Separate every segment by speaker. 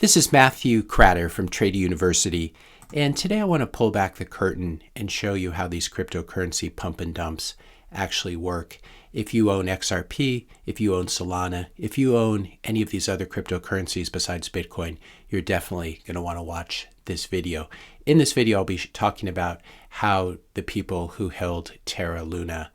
Speaker 1: This is Matthew Cratter from Trade University, and today I want to pull back the curtain and show you how these cryptocurrency pump and dumps actually work. If you own XRP, if you own Solana, if you own any of these other cryptocurrencies besides Bitcoin, you're definitely going to want to watch this video. In this video, I'll be talking about how the people who held Terra Luna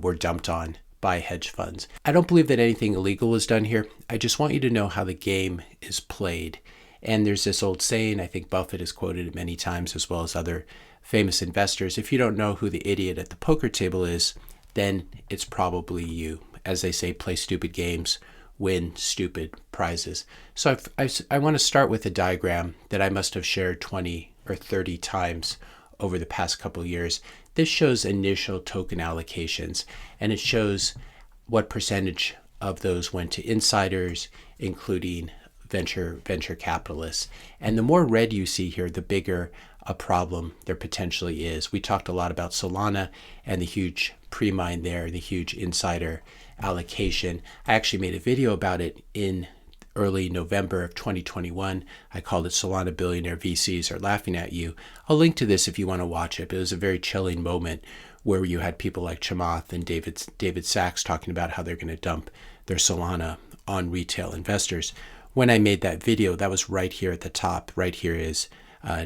Speaker 1: were dumped on by hedge funds. I don't believe that anything illegal was done here. I just want you to know how the game is played. And there's this old saying, I think Buffett has quoted it many times, as well as other famous investors. If you don't know who the idiot at the poker table is, then it's probably you. As they say, play stupid games, win stupid prizes. So I want to start with a diagram that I must have shared 20 or 30 times over the past couple of years. This shows initial token allocations, and it shows what percentage of those went to insiders, including venture capitalists. And the more red you see here, the bigger a problem there potentially is. We talked a lot about Solana and the huge pre-mine there, the huge insider allocation. I actually made a video about it in early November of 2021. I called it Solana Billionaire VCs Are Laughing at You. I'll link to this if you want to watch it, but it was a very chilling moment where you had people like Chamath and David Sachs talking about how they're going to dump their Solana on retail investors. When I made that video, that was right here at the top. Right here is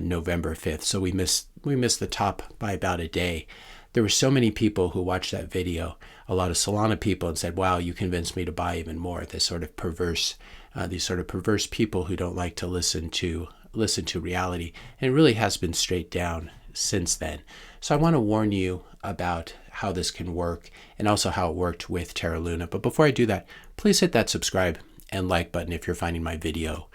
Speaker 1: November 5th. So we missed the top by about a day. There were so many people who watched that video, a lot of Solana people, and said, wow, you convinced me to buy even more. These sort of perverse people who don't like to listen to reality. And it really has been straight down since then. So I want to warn you about how this can work and also how it worked with Terra Luna. But before I do that, please hit that subscribe and like button if you're finding my video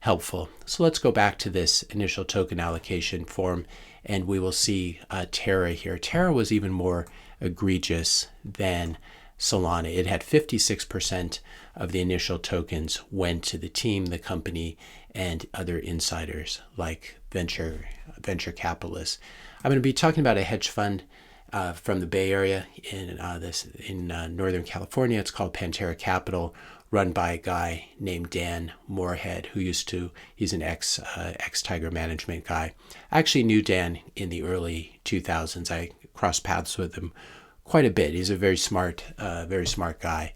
Speaker 1: helpful. So let's go back to this initial token allocation form, and we will see Terra here. Terra was even more egregious than Solana. It had 56% of the initial tokens went to the team, the company, and other insiders like venture capitalists. I'm going to be talking about a hedge fund from the Bay Area in Northern California. It's called Pantera Capital, run by a guy named Dan Moorhead, he's an ex-Tiger management guy. I actually knew Dan in the early 2000s. I crossed paths with him quite a bit. He's a very smart guy.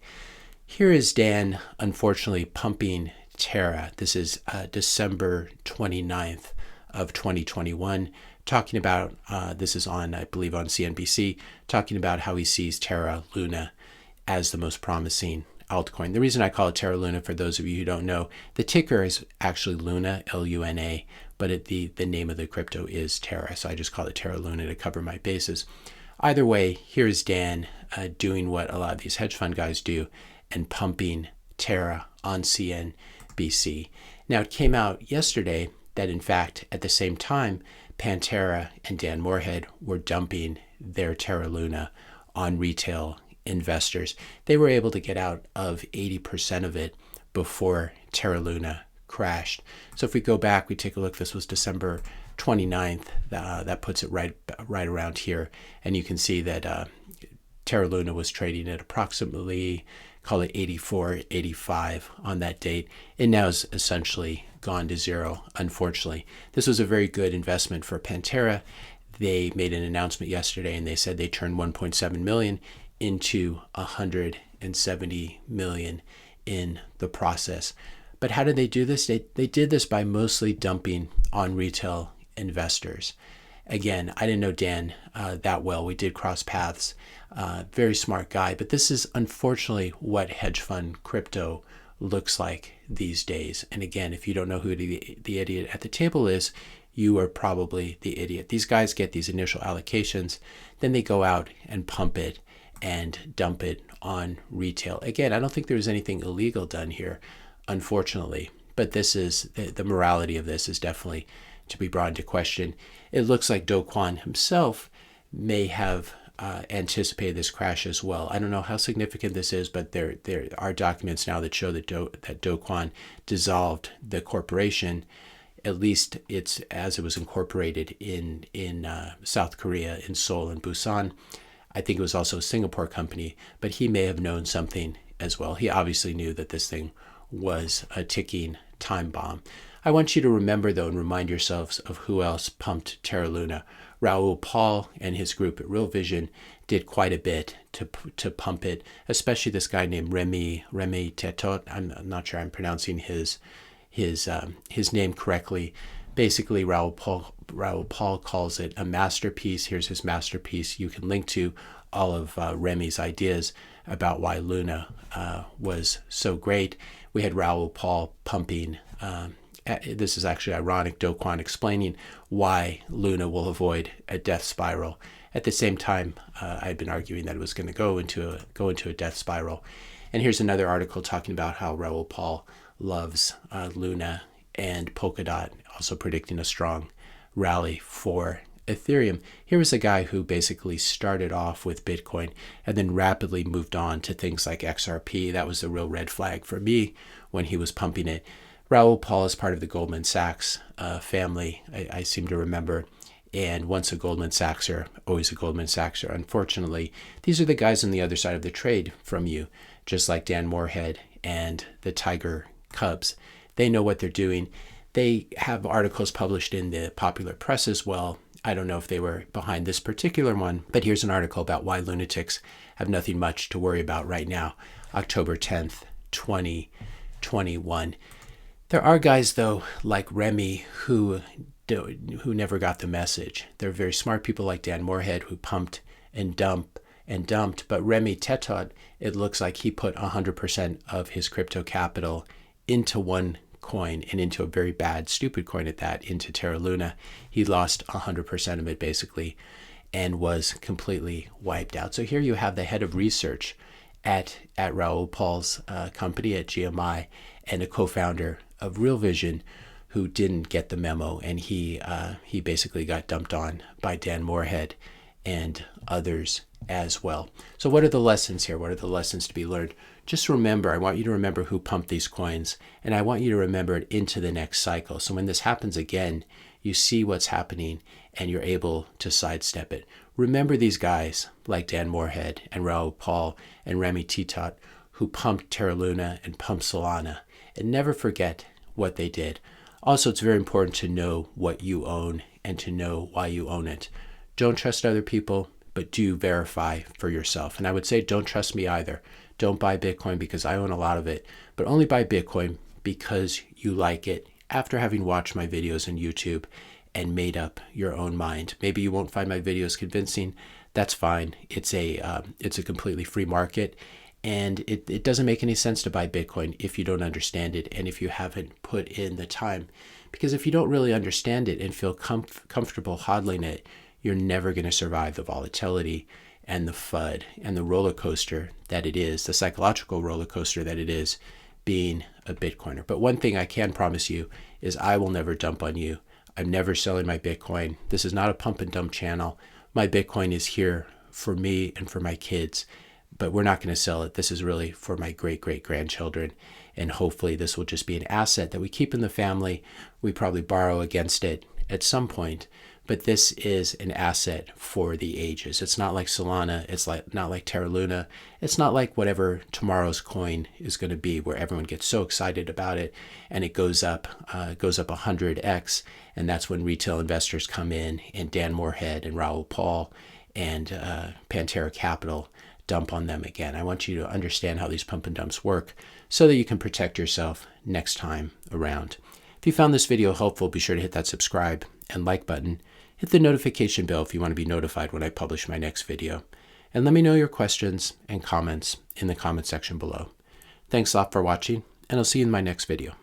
Speaker 1: Here is Dan, unfortunately, pumping Terra. This is December 29th of 2021, talking about, this is on, I believe, on CNBC, talking about how he sees Terra Luna as the most promising altcoin. The reason I call it Terra Luna, for those of you who don't know, the ticker is actually Luna, L-U-N-A, but the name of the crypto is Terra, so I just call it Terra Luna to cover my bases. Either way, here's Dan doing what a lot of these hedge fund guys do and pumping Terra on CNBC. Now, it came out yesterday that, in fact, at the same time, Pantera and Dan Moorhead were dumping their Terra Luna on retail investors. They were able to get out of 80% of it before Terra Luna crashed. So if we go back, we take a look, this was December 29th, that puts it right around here. And you can see that Terra Luna was trading at approximately, call it 84, 85 on that date. It now is essentially gone to zero, unfortunately. This was a very good investment for Pantera. They made an announcement yesterday and they said they turned 1.7 million into 170 million in the process. But how did they do this? They did this by mostly dumping on retail investors. Again, I didn't know Dan that well. We did cross paths. Very smart guy. But this is unfortunately what hedge fund crypto looks like these days. And again, if you don't know who the idiot at the table is, you are probably the idiot. These guys get these initial allocations, then they go out and pump it and dump it on retail. Again, I don't think there was anything illegal done here, unfortunately, but this is the morality of this is definitely to be brought into question. It looks like Do Kwon himself may have anticipated this crash as well. I don't know how significant this is, but there are documents now that show that Do Kwon dissolved the corporation. At least it's as it was incorporated in South Korea, in Seoul and Busan. I think it was also a Singapore company, but he may have known something as well. He obviously knew that this thing was a ticking time bomb. I want you to remember, though, and remind yourselves of who else pumped Terra Luna. Raoul Pal and his group at Real Vision did quite a bit to pump it, especially this guy named Remy Tetot. I'm not sure I'm pronouncing his name correctly. Basically, Raoul Pal calls it a masterpiece. Here's his masterpiece. You can link to all of Remy's ideas about why Luna was so great. We had Raoul Pal pumping. This is actually ironic. Do Kwon explaining why Luna will avoid a death spiral. At the same time, I had been arguing that it was going to go into a death spiral. And here's another article talking about how Raoul Pal loves Luna and Polkadot, also predicting a strong rally for Ethereum. Here was a guy who basically started off with Bitcoin and then rapidly moved on to things like XRP. That was the real red flag for me when he was pumping it. Raoul Pal is part of the Goldman Sachs family, I seem to remember. And once a Goldman Sachser, always a Goldman Sachser. Unfortunately, these are the guys on the other side of the trade from you, just like Dan Moorhead and the Tiger Cubs. They know what they're doing. They have articles published in the popular press as well. I don't know if they were behind this particular one, but here's an article about why lunatics have nothing much to worry about right now, October 10th, 2021. There are guys, though, like Remy, who never got the message. There are very smart people like Dan Moorhead who pumped and dumped, but Remy Tetot, it looks like he put 100% of his crypto capital into one coin, and into a very bad, stupid coin at that, into Terra Luna. He lost 100% of it basically and was completely wiped out. So here you have the head of research at Raoul Pal's company at GMI and a co-founder of Real Vision who didn't get the memo, and he basically got dumped on by Dan Moorhead and others as well. So what are the lessons here? What are the lessons to be learned? Just remember, I want you to remember who pumped these coins, and I want you to remember it into the next cycle. So when this happens again, you see what's happening and you're able to sidestep it. Remember these guys like Dan Moorhead and Raoul Pal and Remy Tetot who pumped Terra Luna and pumped Solana, and never forget what they did. Also, it's very important to know what you own and to know why you own it. Don't trust other people, but do verify for yourself. And I would say don't trust me either. Don't buy Bitcoin because I own a lot of it, but only buy Bitcoin because you like it after having watched my videos on YouTube and made up your own mind. Maybe you won't find my videos convincing. That's fine. It's a completely free market, and it doesn't make any sense to buy Bitcoin if you don't understand it and if you haven't put in the time. Because if you don't really understand it and feel comfortable hodling it, you're never going to survive the volatility and the FUD and the roller coaster that it is, the psychological roller coaster that it is being a Bitcoiner. But one thing I can promise you is I will never dump on you. I'm never selling my Bitcoin. This is not a pump and dump channel. My Bitcoin is here for me and for my kids, but we're not going to sell it. This is really for my great-great-grandchildren, and hopefully this will just be an asset that we keep in the family. We probably borrow against it at some point, but this is an asset for the ages. It's not like Solana. It's not like Terra Luna. It's not like whatever tomorrow's coin is going to be, where everyone gets so excited about it and it goes up 100x, and that's when retail investors come in, and Dan Moorhead and Raoul Pal and Pantera Capital dump on them again. I want you to understand how these pump and dumps work so that you can protect yourself next time around. If you found this video helpful, be sure to hit that subscribe and like button. Hit the notification bell if you want to be notified when I publish my next video. And let me know your questions and comments in the comment section below. Thanks a lot for watching, and I'll see you in my next video.